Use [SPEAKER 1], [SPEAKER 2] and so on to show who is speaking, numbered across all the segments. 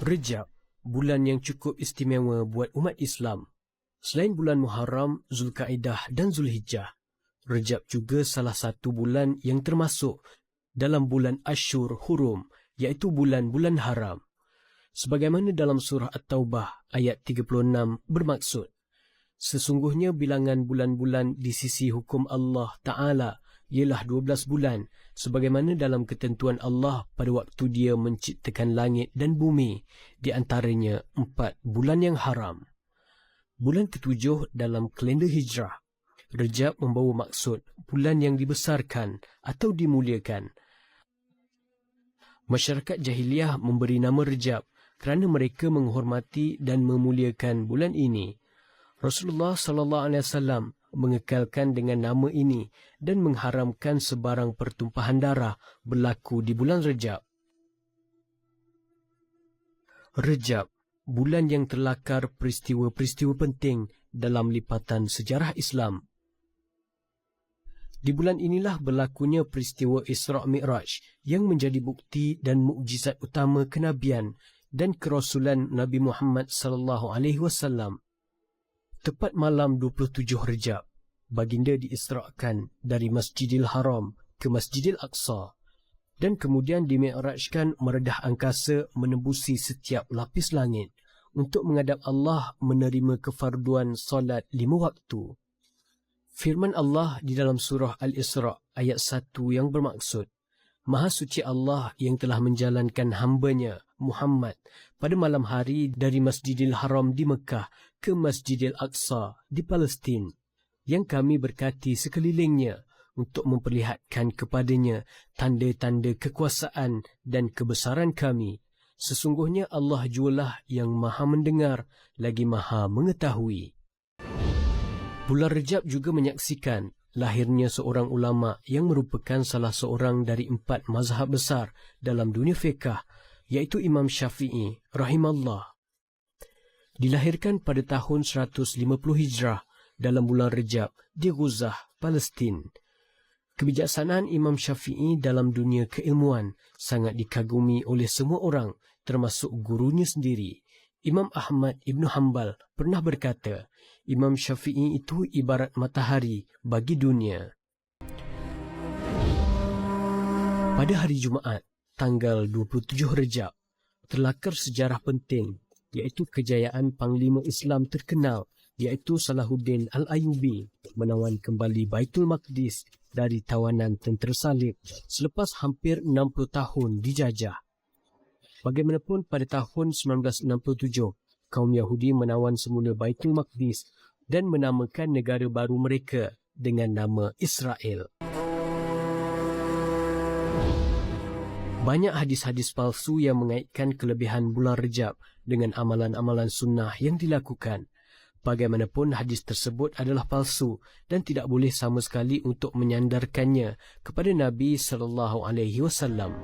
[SPEAKER 1] Rejab, bulan yang cukup istimewa buat umat Islam. Selain bulan Muharram, Zulkaidah dan Zulhijjah, Rejab juga salah satu bulan yang termasuk dalam bulan Ashur Hurum, iaitu bulan-bulan haram. Sebagaimana dalam surah At-Taubah ayat 36 bermaksud, sesungguhnya bilangan bulan-bulan di sisi hukum Allah Ta'ala ialah 12 bulan, sebagaimana dalam ketentuan Allah pada waktu Dia menciptakan langit dan bumi, di antaranya 4 bulan yang haram. Bulan ketujuh dalam kalender Hijrah, Rejab membawa maksud bulan yang dibesarkan atau dimuliakan. Masyarakat jahiliyah memberi nama Rejab kerana mereka menghormati dan memuliakan bulan ini. Rasulullah SAW mengekalkan dengan nama ini dan mengharamkan sebarang pertumpahan darah berlaku di bulan Rejab. Rejab, bulan yang terlakar peristiwa-peristiwa penting dalam lipatan sejarah Islam. Di bulan inilah berlakunya peristiwa Isra' Mi'raj yang menjadi bukti dan mukjizat utama kenabian dan kerasulan Nabi Muhammad SAW. Tepat malam 27 Rejab, baginda diisra'kan dari Masjidil Haram ke Masjidil Aqsa dan kemudian dimi'rajkan meredah angkasa menembusi setiap lapis langit untuk menghadap Allah menerima kefarduan solat 5 waktu. Firman Allah di dalam surah Al-Isra' ayat 1 yang bermaksud, Maha suci Allah yang telah menjalankan hambanya Muhammad pada malam hari dari Masjidil Haram di Mekah ke Masjidil Aqsa di Palestin, yang kami berkati sekelilingnya untuk memperlihatkan kepadanya tanda-tanda kekuasaan dan kebesaran kami. Sesungguhnya Allah jualah yang maha mendengar lagi maha mengetahui. Bulan Rejab juga menyaksikan lahirnya seorang ulama yang merupakan salah seorang dari 4 mazhab besar dalam dunia fiqh, iaitu Imam Syafi'i rahimallah. Dilahirkan pada tahun 150 Hijrah dalam bulan Rejab di Ghuzah, Palestin. Kebijaksanaan Imam Syafi'i dalam dunia keilmuan sangat dikagumi oleh semua orang, termasuk gurunya sendiri. Imam Ahmad Ibn Hanbal pernah berkata, Imam Syafi'i itu ibarat matahari bagi dunia. Pada hari Jumaat, tanggal 27 Rejab, terlakar sejarah penting, iaitu kejayaan Panglima Islam terkenal, iaitu Salahuddin Al-Ayyubi menawan kembali Baitul Maqdis dari tawanan tentera salib selepas hampir 60 tahun dijajah. Bagaimanapun pada tahun 1967, kaum Yahudi menawan semula Baitul Maqdis dan menamakan negara baru mereka dengan nama Israel. Banyak hadis-hadis palsu yang mengaitkan kelebihan bulan Rejab dengan amalan-amalan sunnah yang dilakukan. Bagaimanapun hadis tersebut adalah palsu dan tidak boleh sama sekali untuk menyandarkannya kepada Nabi SAW.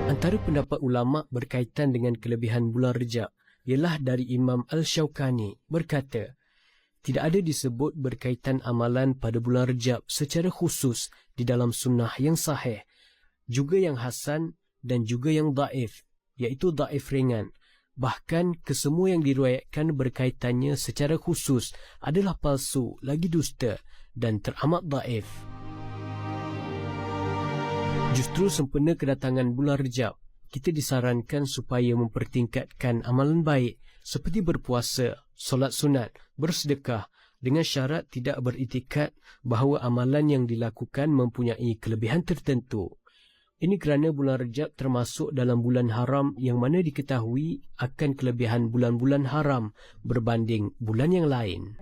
[SPEAKER 1] Antara pendapat ulama berkaitan dengan kelebihan bulan Rejab ialah dari Imam Al-Shawqani berkata, tidak ada disebut berkaitan amalan pada bulan Rejab secara khusus di dalam sunnah yang sahih, juga yang hasan dan juga yang daif, iaitu daif ringan. Bahkan kesemua yang diriwayatkan berkaitannya secara khusus adalah palsu lagi dusta dan teramat daif. Justru sempena kedatangan bulan Rejab, kita disarankan supaya mempertingkatkan amalan baik seperti berpuasa, solat sunat, bersedekah dengan syarat tidak beriktikad bahawa amalan yang dilakukan mempunyai kelebihan tertentu. Ini kerana bulan Rejab termasuk dalam bulan haram yang mana diketahui akan kelebihan bulan-bulan haram berbanding bulan yang lain.